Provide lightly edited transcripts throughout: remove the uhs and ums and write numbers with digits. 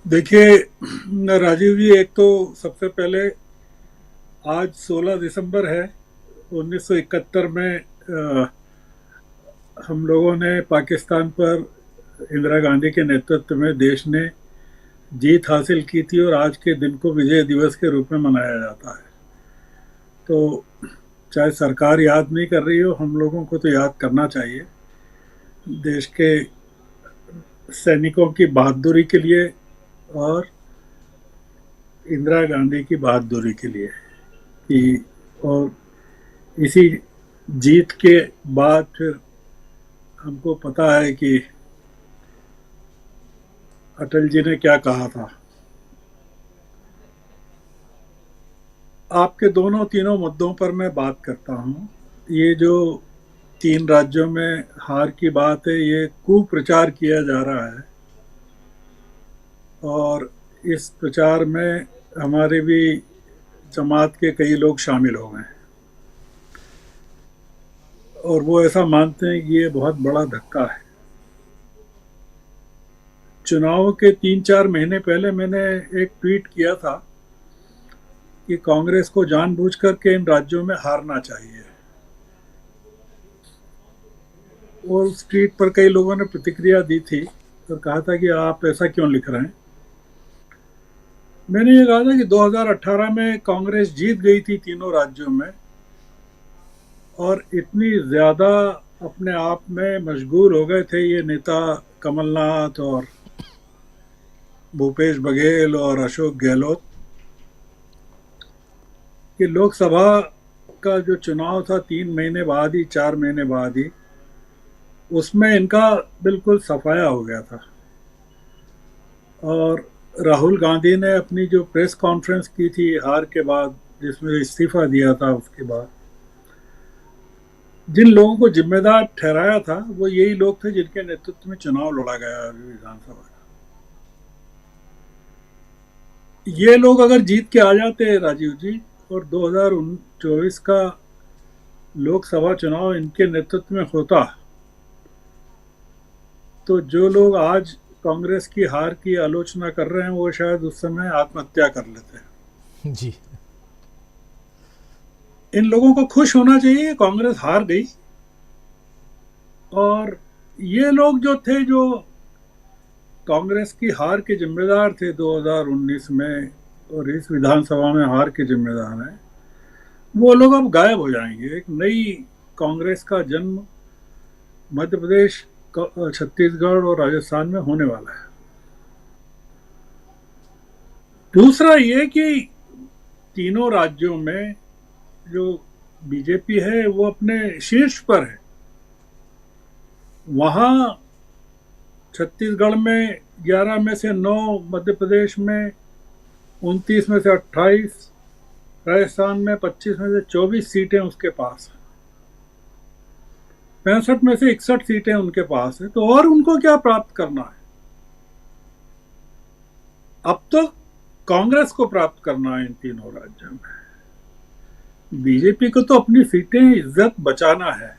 देखिए राजीव जी, एक तो सबसे पहले आज 16 दिसंबर है। 1971 में हम लोगों ने पाकिस्तान पर इंदिरा गांधी के नेतृत्व में देश ने जीत हासिल की थी और आज के दिन को विजय दिवस के रूप में मनाया जाता है। तो चाहे सरकार याद नहीं कर रही हो, हम लोगों को तो याद करना चाहिए देश के सैनिकों की बहादुरी के लिए और इंदिरा गांधी की बहादुरी के लिए कि और इसी जीत के बाद फिर हमको पता है कि अटल जी ने क्या कहा था। आपके दोनों तीनों मुद्दों पर मैं बात करता हूँ। ये जो तीन राज्यों में हार की बात है, ये कुप्रचार किया जा रहा है और इस प्रचार में हमारे भी जमात के कई लोग शामिल हो गए और वो ऐसा मानते हैं कि ये बहुत बड़ा धक्का है। चुनाव के 3-4 महीने पहले मैंने एक ट्वीट किया था कि कांग्रेस को जानबूझकर के इन राज्यों में हारना चाहिए और उस ट्वीट पर कई लोगों ने प्रतिक्रिया दी थी और कहा था कि आप ऐसा क्यों लिख रहे हैं। मैंने ये कहा था कि 2018 में कांग्रेस जीत गई थी तीनों राज्यों में और इतनी ज़्यादा अपने आप में मशगूल हो गए थे ये नेता कमलनाथ और भूपेश बघेल और अशोक गहलोत कि लोकसभा का जो चुनाव था 3 महीने बाद ही, 4 महीने बाद ही, उसमें इनका बिल्कुल सफाया हो गया था। और राहुल गांधी ने अपनी जो प्रेस कॉन्फ्रेंस की थी हार के बाद, जिसमें इस्तीफा दिया था, उसके बाद जिन लोगों को जिम्मेदार ठहराया था वो यही लोग थे जिनके नेतृत्व में चुनाव लड़ा गया विधानसभा का। ये लोग अगर जीत के आ जाते राजीव जी और 2024 का लोकसभा चुनाव इनके नेतृत्व में होता, तो जो लोग आज कांग्रेस की हार की आलोचना कर रहे हैं वो शायद उस समय आत्महत्या कर लेते हैं। जी। इन लोगों को खुश होना चाहिए, कांग्रेस हार गई। और ये लोग जो थे, जो कांग्रेस की हार के जिम्मेदार थे 2019 में और इस विधानसभा में हार के जिम्मेदार हैं, वो लोग अब गायब हो जाएंगे। एक नई कांग्रेस का जन्म मध्य प्रदेश, छत्तीसगढ़ और राजस्थान में होने वाला है। दूसरा ये कि तीनों राज्यों में जो बीजेपी है वो अपने शीर्ष पर है। वहां छत्तीसगढ़ में 11 में से 9, मध्य प्रदेश में 29 में से 28, राजस्थान में 25 में से 24 सीटें उसके पास हैं। 65 में से 61 सीटें उनके पास है। तो और उनको क्या प्राप्त करना है? अब तो कांग्रेस को प्राप्त करना है इन तीनों राज्यों में। बीजेपी को तो अपनी सीटें, इज्जत बचाना है।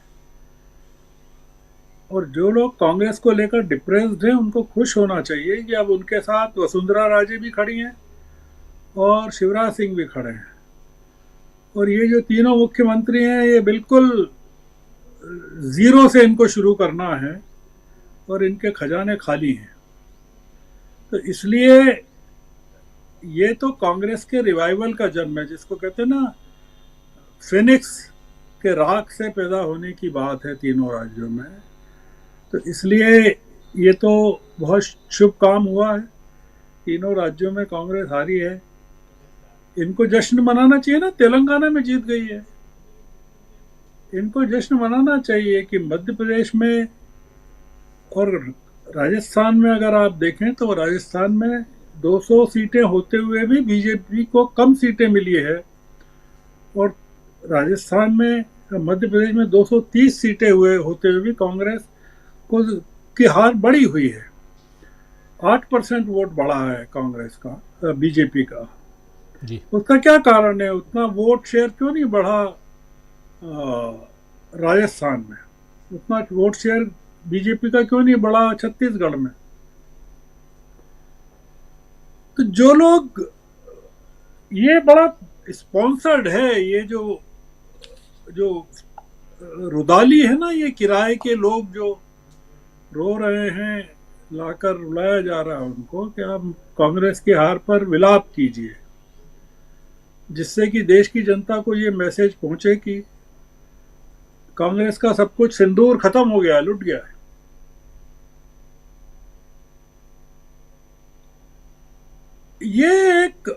और जो लोग कांग्रेस को लेकर डिप्रेस्ड हैं उनको खुश होना चाहिए कि अब उनके साथ वसुंधरा राजे भी खड़ी हैं और शिवराज सिंह भी खड़े हैं। और ये जो तीनों मुख्यमंत्री हैं, ये बिल्कुल जीरो से इनको शुरू करना है और इनके खजाने खाली हैं। तो इसलिए ये तो कांग्रेस के रिवाइवल का जन्म है, जिसको कहते हैं ना, फिनिक्स के राख से पैदा होने की बात है तीनों राज्यों में। तो इसलिए ये तो बहुत शुभ काम हुआ है। तीनों राज्यों में कांग्रेस हारी है, इनको जश्न मनाना चाहिए ना। तेलंगाना में जीत गई है, इनको जश्न मनाना चाहिए कि मध्य प्रदेश में और राजस्थान में अगर आप देखें तो राजस्थान में 200 सीटें होते हुए भी बीजेपी को कम सीटें मिली है और राजस्थान में, मध्य प्रदेश में 230 सीटें हुए होते हुए भी कांग्रेस को की हार बढ़ी हुई है। 8% वोट बढ़ा है कांग्रेस का, बीजेपी का। जी। उसका क्या कारण है? उतना वोट शेयर क्यों नहीं बढ़ा राजस्थान में? उतना वोट शेयर बीजेपी का क्यों नहीं बढ़ा छत्तीसगढ़ में? तो जो लोग, ये बड़ा स्पॉन्सर्ड है, ये जो जो रुदाली है ना, ये किराए के लोग जो रो रहे हैं, लाकर रुलाया जा रहा है उनको कि आप कांग्रेस की हार पर विलाप कीजिए, जिससे कि देश की जनता को ये मैसेज पहुंचे कि कांग्रेस का सब कुछ सिंदूर खत्म हो गया, लुट गया है। ये एक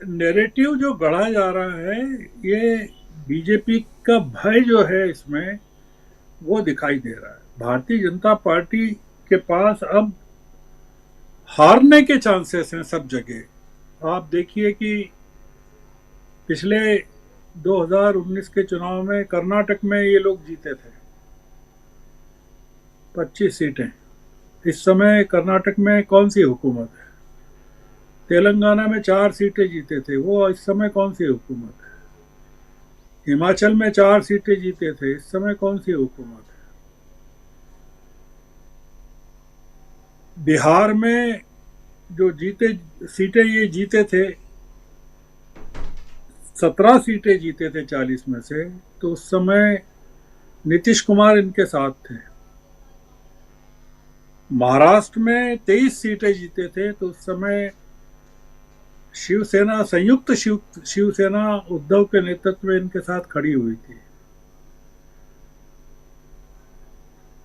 नैरेटिव जो गढ़ा जा रहा है, ये बीजेपी का भय जो है इसमें वो दिखाई दे रहा है। भारतीय जनता पार्टी के पास अब हारने के चांसेस हैं सब जगह। आप देखिए कि पिछले 2019 के चुनाव में कर्नाटक में ये लोग जीते थे 25 सीटें। इस समय कर्नाटक में कौन सी हुकूमत है? तेलंगाना में 4 सीटें जीते थे, वो इस समय कौन सी हुकूमत है? हिमाचल में 4 सीटें जीते थे, इस समय कौन सी हुकूमत है? बिहार में जो सीटें ये जीते थे, 17 सीटें जीते थे 40 में से, तो उस समय नीतीश कुमार इनके साथ थे। महाराष्ट्र में 23 सीटें जीते थे, तो उस समय शिवसेना, संयुक्त शिवसेना उद्धव के नेतृत्व में इनके साथ खड़ी हुई थी।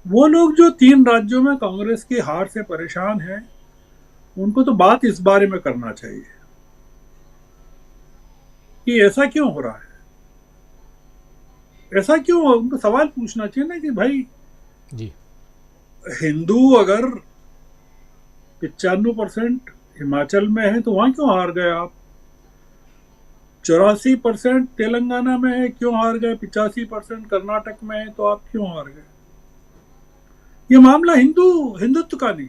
वो लोग जो 3 राज्यों में कांग्रेस की हार से परेशान हैं, उनको तो बात इस बारे में करना चाहिए कि ऐसा क्यों हो रहा है, ऐसा क्यों। उनको सवाल पूछना चाहिए ना कि भाई जी, हिंदू अगर 95% हिमाचल में है तो वहां क्यों हार गए आप? 84% तेलंगाना में है, क्यों हार गए? 85% कर्नाटक में है, तो आप क्यों हार गए? ये मामला हिंदुत्व का नहीं,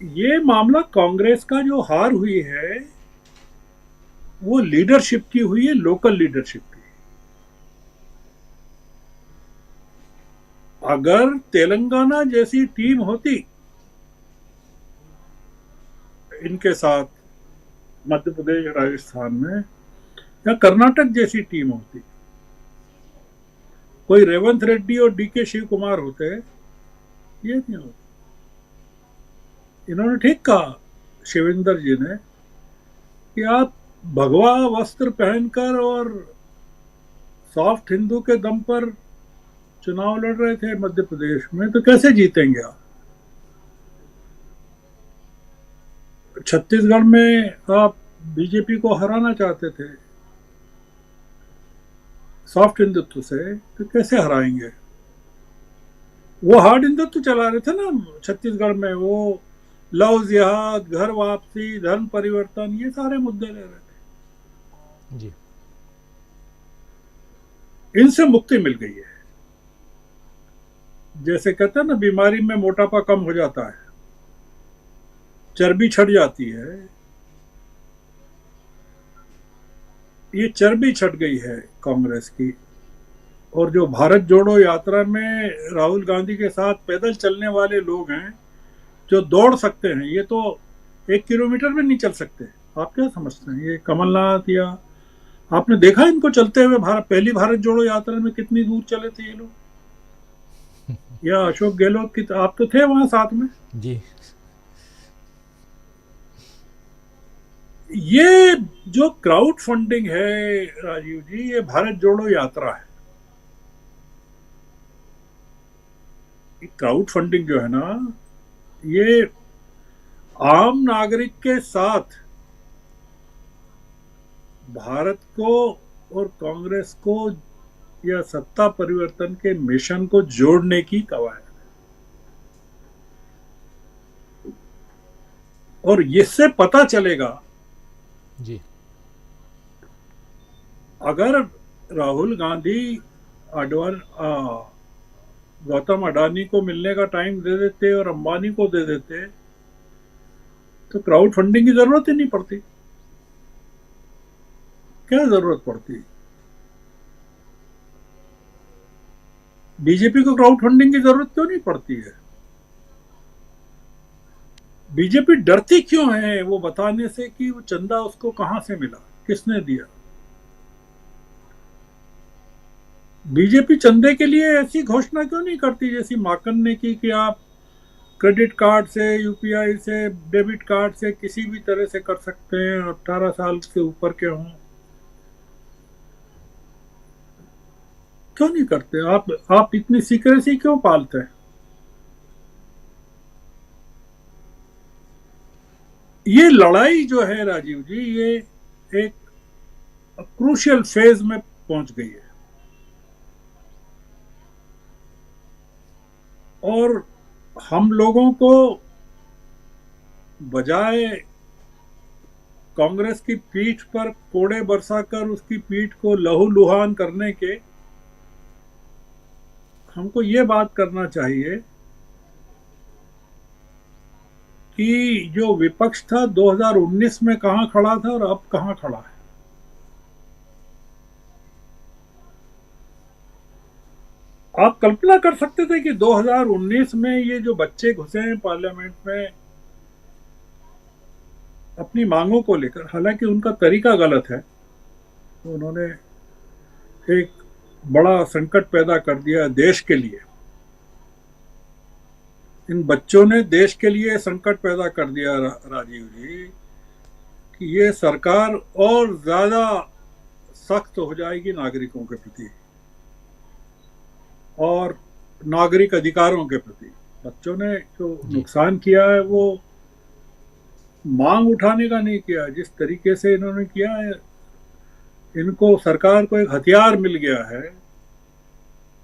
ये मामला कांग्रेस का जो हार हुई है वो लीडरशिप की हुई है, लोकल लीडरशिप की। अगर तेलंगाना जैसी टीम होती इनके साथ मध्य प्रदेश राजस्थान में, या कर्नाटक जैसी टीम होती, कोई रेवंत रेड्डी और डीके शिव कुमार होते, ये नहीं होता। इन्होंने ठीक कहा, शिवेंद्र जी ने, कि आप भगवा वस्त्र पहनकर और सॉफ्ट हिंदू के दम पर चुनाव लड़ रहे थे मध्य प्रदेश में, तो कैसे जीतेंगे आप? छत्तीसगढ़ में आप बीजेपी को हराना चाहते थे सॉफ्ट हिंदुत्व से, तो कैसे हराएंगे? वो हार्ड हिंदुत्व चला रहे थे ना छत्तीसगढ़ में, वो लव जिहाद, घर वापसी, धर्म परिवर्तन, ये सारे मुद्दे ले रहे थे। जी, इनसे मुक्ति मिल गई है। जैसे कहते हैं ना, बीमारी में मोटापा कम हो जाता है, चर्बी छट जाती है, ये चर्बी छट गई है कांग्रेस की। और जो भारत जोड़ो यात्रा में राहुल गांधी के साथ पैदल चलने वाले लोग हैं, जो दौड़ सकते हैं, ये तो 1 किलोमीटर में नहीं चल सकते। आप क्या समझते हैं? ये कमलनाथ, या आपने देखा इनको चलते हुए पहली भारत जोड़ो यात्रा में कितनी दूर चले थे ये लोग? या अशोक गहलोत की, आप तो थे वहां साथ में। जी, ये जो क्राउड फंडिंग है राजीव जी, ये भारत जोड़ो यात्रा है। क्राउड फंडिंग जो है ना, ये आम नागरिक के साथ भारत को और कांग्रेस को या सत्ता परिवर्तन के मिशन को जोड़ने की कवायद, और इससे पता चलेगा, जी, अगर राहुल गांधी गौतम अडानी को मिलने का टाइम दे देते और अंबानी को दे देते, तो क्राउड फंडिंग की जरूरत ही नहीं पड़ती। क्या जरूरत पड़ती? बीजेपी को क्राउड फंडिंग की जरूरत क्यों नहीं पड़ती है? बीजेपी डरती क्यों है वो बताने से कि वो चंदा उसको कहां से मिला, किसने दिया। बीजेपी चंदे के लिए ऐसी घोषणा क्यों नहीं करती जैसी माकन ने की कि आप क्रेडिट कार्ड से, यूपीआई से, डेबिट कार्ड से किसी भी तरह से कर सकते हैं, 18 साल से ऊपर के हों। क्यों नहीं करते आप इतनी सीक्रेसी क्यों पालते हैं? ये लड़ाई जो है राजीव जी, ये एक क्रूशियल फेज में पहुंच गई है। और हम लोगों को बजाय कांग्रेस की पीठ पर कोड़े बरसाकर उसकी पीठ को लहूलुहान करने के, हमको ये बात करना चाहिए कि जो विपक्ष था 2019 में कहां खड़ा था और अब कहां खड़ा है। आप कल्पना कर सकते थे कि 2019 में ये जो बच्चे घुसे हैं पार्लियामेंट में अपनी मांगों को लेकर, हालांकि उनका तरीका गलत है, तो उन्होंने एक बड़ा संकट पैदा कर दिया देश के लिए। इन बच्चों ने देश के लिए संकट पैदा कर दिया राजीव जी, कि ये सरकार और ज्यादा सख्त हो जाएगी नागरिकों के प्रति और नागरिक अधिकारों के प्रति। बच्चों ने जो नुकसान किया है वो मांग उठाने का नहीं किया, जिस तरीके से इन्होंने किया है, इनको सरकार को एक हथियार मिल गया है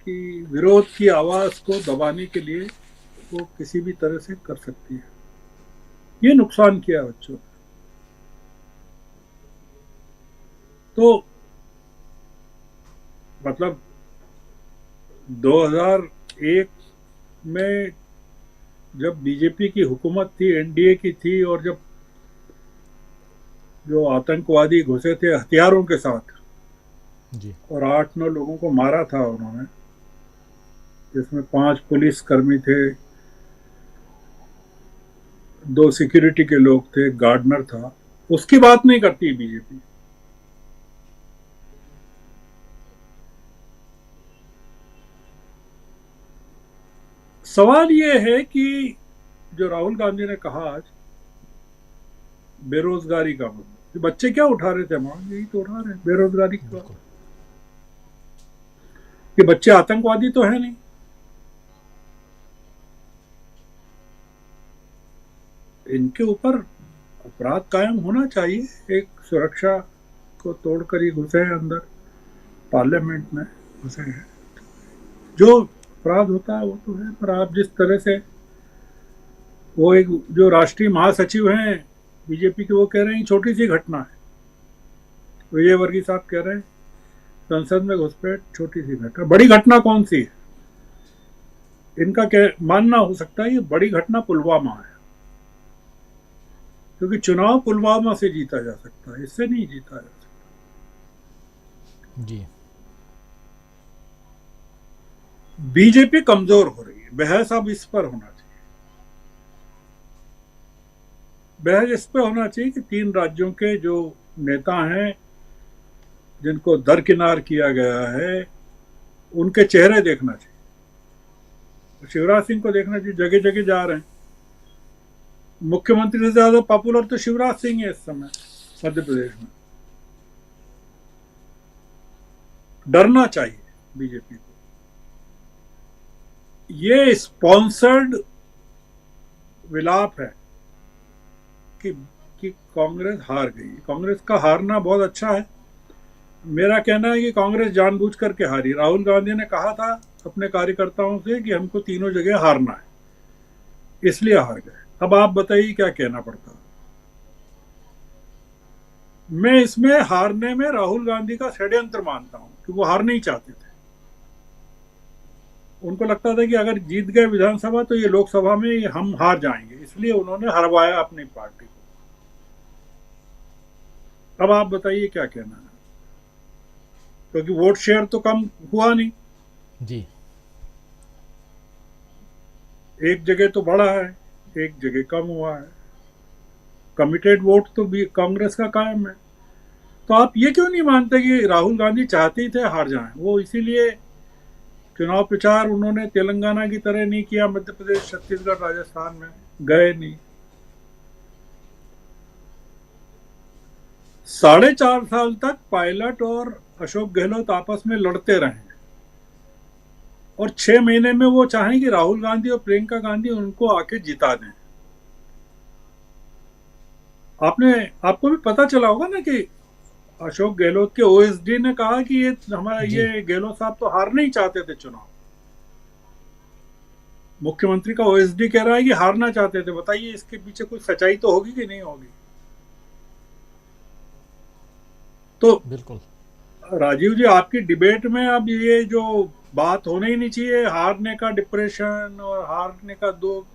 कि विरोध की आवाज को दबाने के लिए वो किसी भी तरह से कर सकती है। ये नुकसान किया बच्चों ने। तो मतलब 2001 में जब बीजेपी की हुकूमत थी, एनडीए की थी, और जब जो आतंकवादी घुसे थे हथियारों के साथ जी। और 8-9 लोगों को मारा था उन्होंने, जिसमें 5 पुलिस कर्मी थे, 2 सिक्योरिटी के लोग थे, गार्डनर था, उसकी बात नहीं करती बीजेपी। सवाल ये है कि जो राहुल गांधी ने कहा आज बेरोजगारी का मुद्दा, बच्चे क्या उठा रहे थे वहां, यही तो उठा रहे हैं, बेरोजगारी की बात। ये बच्चे आतंकवादी तो है नहीं। इनके ऊपर अपराध कायम होना चाहिए। एक सुरक्षा को तोड़कर ही घुसे हैं अंदर, पार्लियामेंट में घुसे हैं। जो अपराध होता है वो तो है, पर आप जिस तरह से, वो एक जो राष्ट्रीय महासचिव हैं बीजेपी के, वो कह रहे हैं छोटी सी घटना है। विजय वर्गीय साहब कह रहे हैं संसद में घुसपैठ छोटी सी घटना, बड़ी घटना कौन सी है? इनका क्या मानना हो सकता है ये बड़ी घटना पुलवामा है, क्योंकि चुनाव पुलवामा से जीता जा सकता है, इससे नहीं जीता जा सकता जी। बीजेपी कमजोर हो रही है, बहस अब इस पर होना चाहिए। बहस इस पर होना चाहिए कि 3 राज्यों के जो नेता हैं जिनको दरकिनार किया गया है, उनके चेहरे देखना चाहिए। शिवराज सिंह को देखना चाहिए, जगह जगह जा रहे हैं। मुख्यमंत्री से ज्यादा पॉपुलर तो शिवराज सिंह है इस समय मध्य प्रदेश में। डरना चाहिए बीजेपी को। ये स्पॉन्सर्ड विलाप है कि कांग्रेस हार गई। कांग्रेस का हारना बहुत अच्छा है। मेरा कहना है कि कांग्रेस जानबूझ करके हारी। राहुल गांधी ने कहा था अपने कार्यकर्ताओं से कि हमको तीनों जगह हारना है, इसलिए हार गए। अब आप बताइए क्या कहना पड़ता। मैं इसमें हारने में राहुल गांधी का षड्यंत्र मानता हूं कि वो हार नहीं चाहते थे। उनको लगता था कि अगर जीत गए विधानसभा तो ये लोकसभा में हम हार जाएंगे, इसलिए उन्होंने हरवाया अपनी पार्टी को। अब आप बताइए क्या कहना है, क्योंकि वोट शेयर तो कम हुआ नहीं जी। एक जगह तो बढ़ा है। एक जगह कम हुआ है। कमिटेड वोट तो भी कांग्रेस का कायम है। तो आप ये क्यों नहीं मानते कि राहुल गांधी चाहते ही थे हार जाएं? वो इसीलिए चुनाव प्रचार उन्होंने तेलंगाना की तरह नहीं किया, मध्य प्रदेश, छत्तीसगढ़, राजस्थान में गए नहीं। 4.5 साल तक पायलट और अशोक गहलोत आपस में लड़ते रहे, और 6 महीने में वो चाहें कि राहुल गांधी और प्रियंका गांधी उनको आके जिता दें। आपको भी पता चला होगा ना कि अशोक गहलोत के ओएसडी ने कहा कि ये गहलोत साहब तो हारना ही चाहते थे चुनाव। मुख्यमंत्री का ओएसडी कह रहा है कि हारना चाहते थे। बताइए इसके पीछे कुछ सच्चाई तो होगी कि नहीं होगी? तो बिल्कुल राजीव जी, आपकी डिबेट में अब ये जो बात होना ही नहीं चाहिए, हारने का डिप्रेशन और हारने का दुख,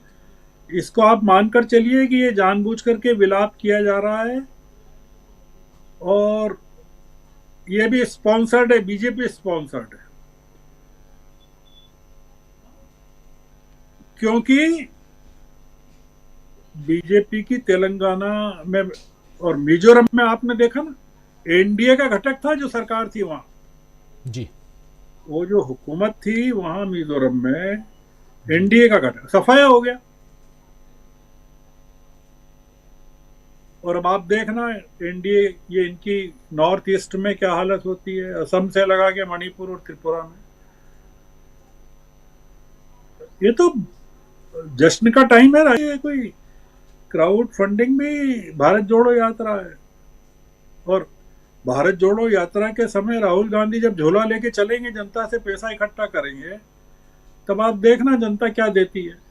इसको आप मानकर चलिए कि ये जानबूझ करके विलाप किया जा रहा है, और ये भी स्पॉन्सर्ड है, बीजेपी स्पॉन्सर्ड है। क्योंकि बीजेपी की तेलंगाना में और मिजोरम में आपने देखा ना, एनडीए का घटक था जो सरकार थी वहां जी। वो जो हुकूमत थी वहां मिजोरम में, एनडीए का घटक सफाया हो गया। और अब आप देखना एनडीए ये इनकी नॉर्थ ईस्ट में क्या हालत होती है, असम से लगा के मणिपुर और त्रिपुरा में। ये तो जश्न का टाइम है। ये कोई क्राउड फंडिंग भी भारत जोड़ो यात्रा है, और भारत जोड़ो यात्रा के समय राहुल गांधी जब झोला लेके चलेंगे, जनता से पैसा इकट्ठा करेंगे, तब आप देखना जनता क्या देती है।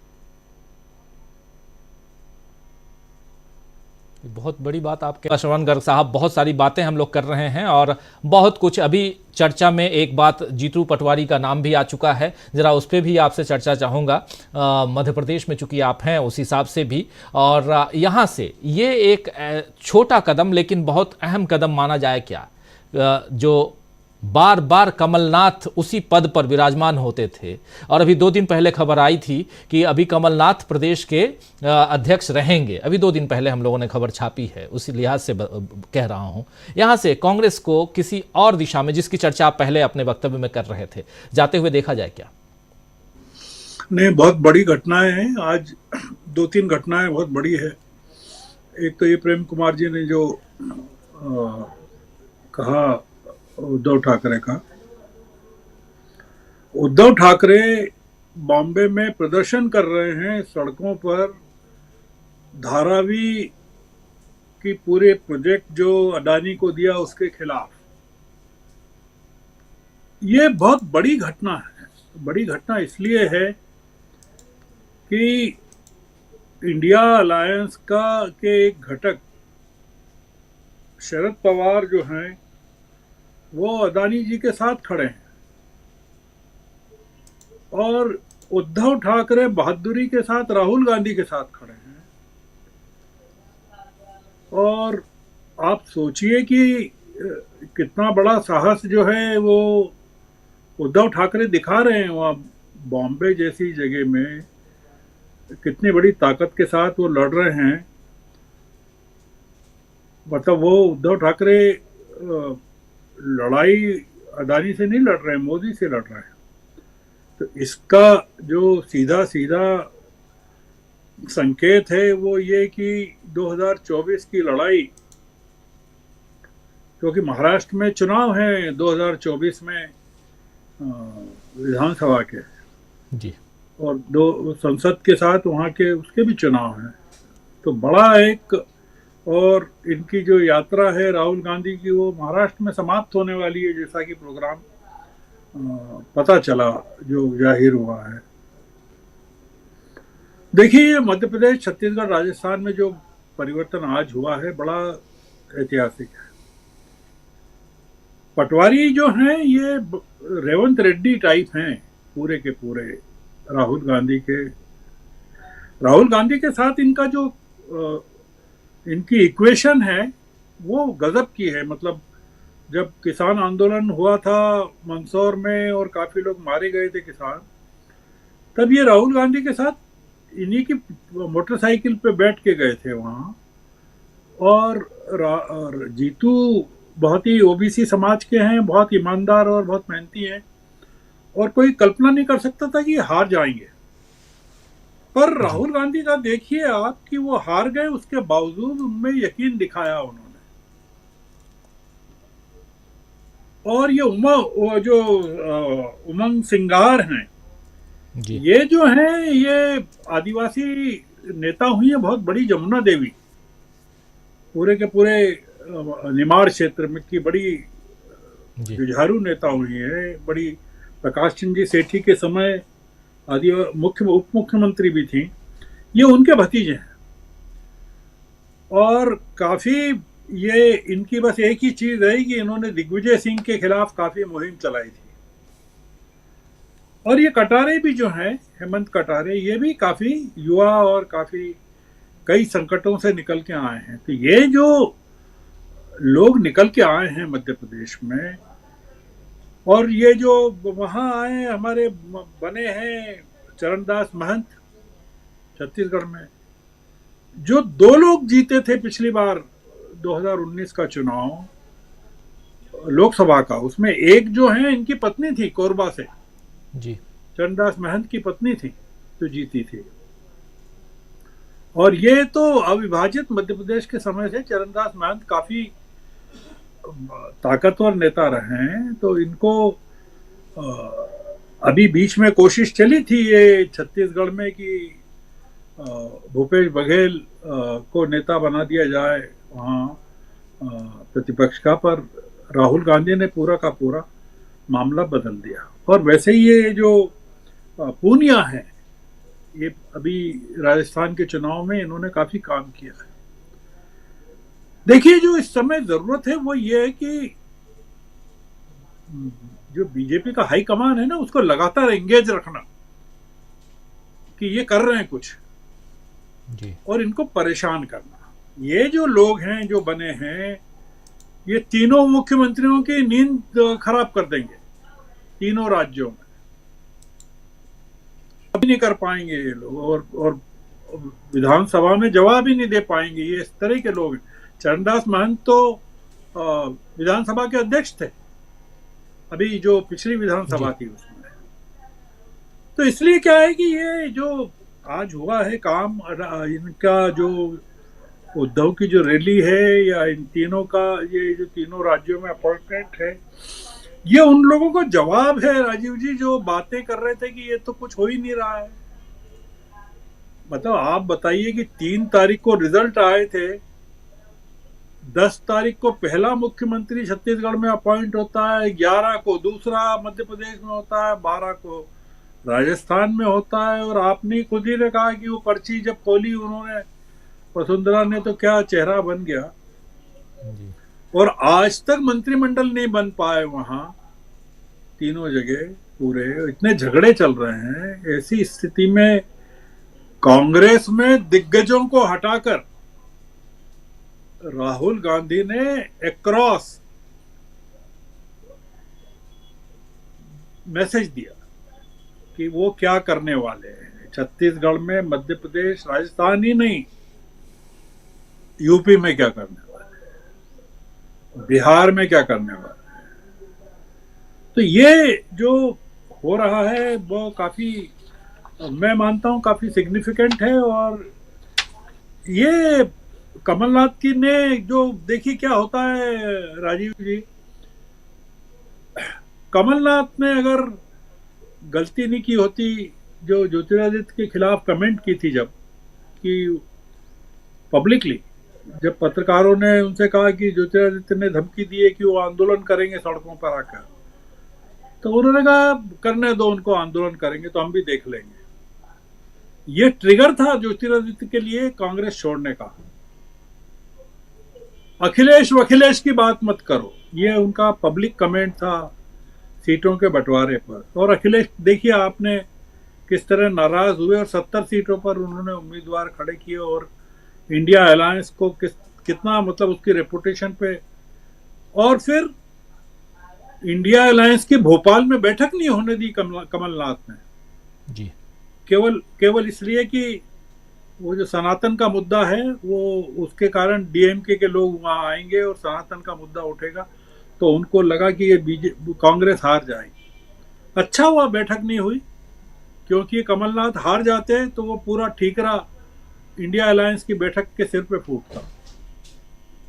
बहुत बड़ी बात आपके श्रवण गर्ग साहब, बहुत सारी बातें हम लोग कर रहे हैं और बहुत कुछ अभी चर्चा में। एक बात जीतू पटवारी का नाम भी आ चुका है, जरा उस पर भी आपसे चर्चा चाहूँगा। मध्य प्रदेश में चूंकि आप हैं उस हिसाब से भी, और यहाँ से ये एक छोटा कदम लेकिन बहुत अहम कदम माना जाए क्या, जो बार बार कमलनाथ उसी पद पर विराजमान होते थे, और अभी 2 दिन पहले खबर आई थी कि अभी कमलनाथ प्रदेश के अध्यक्ष रहेंगे। अभी 2 दिन पहले हम लोगों ने खबर छापी है, उसी लिहाज से कह रहा हूं। यहां से कांग्रेस को किसी और दिशा में, जिसकी चर्चा आप पहले अपने वक्तव्य में कर रहे थे, जाते हुए देखा जाए क्या? नहीं, बहुत बड़ी घटनाएं हैं आज। 2-3 घटनाएं बहुत बड़ी है। एक तो ये प्रेम कुमार जी ने जो कहा उद्धव ठाकरे का, उद्धव ठाकरे बॉम्बे में प्रदर्शन कर रहे हैं सड़कों पर धारावी की पूरे प्रोजेक्ट जो अडानी को दिया उसके खिलाफ। ये बहुत बड़ी घटना है। बड़ी घटना इसलिए है कि इंडिया अलायंस के एक घटक शरद पवार जो हैं वो अदानी जी के साथ खड़े हैं, और उद्धव ठाकरे बहादुरी के साथ राहुल गांधी के साथ खड़े हैं। और आप सोचिए कि कितना बड़ा साहस जो है वो उद्धव ठाकरे दिखा रहे हैं वहाँ बॉम्बे जैसी जगह में, कितनी बड़ी ताकत के साथ वो लड़ रहे हैं। मतलब वो उद्धव ठाकरे लड़ाई अदानी से नहीं लड़ रहे हैं, मोदी से लड़ रहे हैं। तो इसका जो सीधा सीधा संकेत है वो ये कि 2024 की लड़ाई, क्योंकि महाराष्ट्र में चुनाव है 2024 में विधानसभा के जी, और 2 संसद के साथ वहाँ के उसके भी चुनाव हैं। तो बड़ा एक, और इनकी जो यात्रा है राहुल गांधी की वो महाराष्ट्र में समाप्त होने वाली है, जैसा कि प्रोग्राम पता चला, जो जाहिर हुआ है। देखिए मध्य प्रदेश, छत्तीसगढ़, राजस्थान में जो परिवर्तन आज हुआ है बड़ा ऐतिहासिक है। पटवारी जो हैं ये रेवंत रेड्डी टाइप हैं पूरे के पूरे। राहुल गांधी के साथ इनका जो इनकी इक्वेशन है वो गजब की है। मतलब जब किसान आंदोलन हुआ था मंदसौर में और काफी लोग मारे गए थे किसान, तब ये राहुल गांधी के साथ इन्हीं की मोटरसाइकिल पे बैठ के गए थे वहाँ। और जीतू बहुत ही ओबीसी समाज के हैं, बहुत ईमानदार और बहुत मेहनती हैं, और कोई कल्पना नहीं कर सकता था कि ये हार जाएंगे। पर जी राहुल गांधी का देखिए आप कि वो हार गए, उसके बावजूद उनमें यकीन दिखाया उन्होंने। और ये वो जो उमंग सिंगार हैं, जी ये जो हैं ये आदिवासी नेता हुई है बहुत बड़ी, जमुना देवी पूरे के पूरे निमाड़ क्षेत्र में की बड़ी जी जुझारू नेता हुई है, बड़ी। प्रकाश चंद्र जी सेठी के समय आदि मुख्य उप मुख्यमंत्री भी थी। ये उनके भतीजे हैं, और काफी ये इनकी बस एक ही चीज रही कि इन्होंने दिग्विजय सिंह के खिलाफ काफी मुहिम चलाई थी। और ये कटारे भी जो हैं, हेमंत कटारे, ये भी काफी युवा और काफी कई संकटों से निकल के आए हैं। तो ये जो लोग निकल के आए हैं मध्य प्रदेश में, और ये जो वहाँ आए हमारे बने हैं चरणदास महंत छत्तीसगढ़ में, जो दो लोग जीते थे पिछली बार 2019 का चुनाव लोकसभा का, उसमें एक जो है इनकी पत्नी थी कोरबा से, जी चरणदास महंत की पत्नी थी जो जीती थी। और ये तो अविभाजित मध्य प्रदेश के समय से चरणदास महंत काफी ताकतवर नेता रहे हैं। तो इनको अभी बीच में कोशिश चली थी ये छत्तीसगढ़ में कि भूपेश बघेल को नेता बना दिया जाए वहाँ प्रतिपक्ष का, पर राहुल गांधी ने पूरा का पूरा मामला बदल दिया। और वैसे ही ये जो पूनिया है, ये अभी राजस्थान के चुनाव में इन्होंने काफी काम किया है। देखिए, जो इस समय जरूरत है वो ये है कि जो बीजेपी का हाई कमान है ना, उसको लगातार एंगेज रखना कि ये कर रहे हैं कुछ, जी और इनको परेशान करना। ये जो लोग हैं जो बने हैं, ये तीनों मुख्यमंत्रियों की नींद खराब कर देंगे तीनों राज्यों में। अभी नहीं कर पाएंगे ये लोग, और विधानसभा में जवाब ही नहीं दे पाएंगे। ये इस तरह के लोग हैं। चरणदास महंत तो विधानसभा के अध्यक्ष थे अभी जो पिछली विधानसभा थी उसमें। तो इसलिए क्या है कि ये जो आज हुआ है काम, इनका जो उद्धव की जो रैली है, या इन तीनों का ये जो तीनों राज्यों में अपॉइंटमेंट है, ये उन लोगों को जवाब है। राजीव जी जो बातें कर रहे थे कि ये तो कुछ हो ही नहीं रहा है, मतलब आप बताइए कि 3 तारीख को रिजल्ट आए थे, 10 तारीख को पहला मुख्यमंत्री छत्तीसगढ़ में अपॉइंट होता है, 11 को दूसरा मध्य प्रदेश में होता है, 12 को राजस्थान में होता है। और आपने खुद ही ने कहा कि वो पर्ची जब खोली उन्होंने, वसुंधरा ने, तो क्या चेहरा बन गया। जी और आज तक मंत्रिमंडल नहीं बन पाए वहां तीनों जगह, पूरे इतने झगड़े चल रहे हैं। ऐसी स्थिति में कांग्रेस में दिग्गजों को हटाकर राहुल गांधी ने अक्रॉस मैसेज दिया कि वो क्या करने वाले हैं छत्तीसगढ़ में, मध्य प्रदेश, राजस्थान ही नहीं, यूपी में क्या करने वाले हैं, बिहार में क्या करने वाले हैं। तो ये जो हो रहा है वो काफी, मैं मानता हूं, काफी सिग्निफिकेंट है। और ये कमलनाथ की ने जो, देखिए क्या होता है राजीव जी, कमलनाथ ने अगर गलती नहीं की होती, जो ज्योतिरादित्य के खिलाफ कमेंट की थी जब, कि पब्लिकली जब पत्रकारों ने उनसे कहा कि ज्योतिरादित्य ने धमकी दी है कि वो आंदोलन करेंगे सड़कों पर आकर, तो उन्होंने कहा करने दो उनको, आंदोलन करेंगे तो हम भी देख लेंगे। ये ट्रिगर था ज्योतिरादित्य के लिए कांग्रेस छोड़ने का। अखिलेश की बात मत करो, ये उनका पब्लिक कमेंट था सीटों के बंटवारे पर। और अखिलेश देखिए आपने किस तरह नाराज हुए, और 70 सीटों पर उन्होंने उम्मीदवार खड़े किए, और इंडिया अलायंस को कितना, मतलब उसकी रेपुटेशन पे। और फिर इंडिया अलायंस की भोपाल में बैठक नहीं होने दी कमलनाथ ने। जी केवल केवल इसलिए कि वो जो सनातन का मुद्दा है वो उसके कारण डीएमके के लोग वहां आएंगे और सनातन का मुद्दा उठेगा, तो उनको लगा कि ये बीजेपी कांग्रेस हार जाएगी। अच्छा हुआ बैठक नहीं हुई, क्योंकि कमलनाथ हार जाते तो वो पूरा ठीकरा इंडिया अलायंस की बैठक के सिर पे फूटता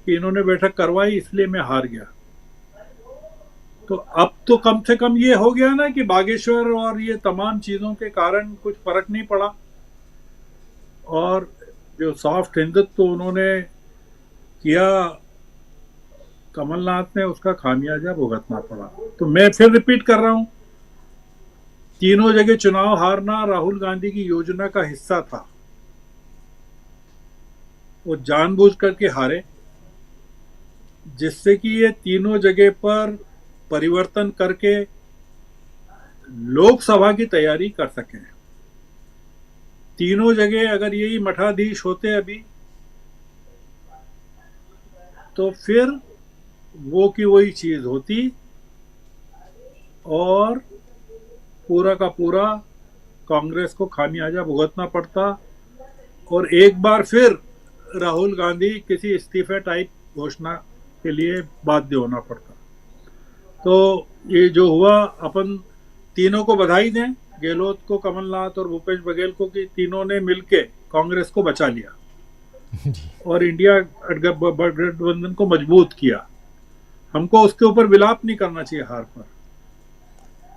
कि इन्होंने बैठक करवाई इसलिए मैं हार गया। तो अब तो कम से कम ये हो गया ना कि बागेश्वर और ये तमाम चीजों के कारण कुछ फर्क नहीं पड़ा, और जो सॉफ्ट हिंदुत्व उन्होंने किया कमलनाथ ने, उसका खामियाजा भुगतना पड़ा। तो मैं फिर रिपीट कर रहा हूं, तीनों जगह चुनाव हारना राहुल गांधी की योजना का हिस्सा था। वो जानबूझ करके हारे, जिससे कि ये तीनों जगह पर परिवर्तन करके लोकसभा की तैयारी कर सकें। तीनों जगह अगर यही मठाधीश होते अभी, तो फिर वो की वही चीज होती और पूरा का पूरा कांग्रेस को खामियाजा भुगतना पड़ता, और एक बार फिर राहुल गांधी किसी इस्तीफे टाइप घोषणा के लिए बाध्य होना पड़ता। तो ये जो हुआ, अपन तीनों को बधाई दें, गहलोत को, कमलनाथ और भूपेश बघेल को, कि तीनों ने मिलके कांग्रेस को बचा लिया और इंडिया गठबंधन को मजबूत किया। हमको उसके ऊपर विलाप नहीं करना चाहिए हार पर।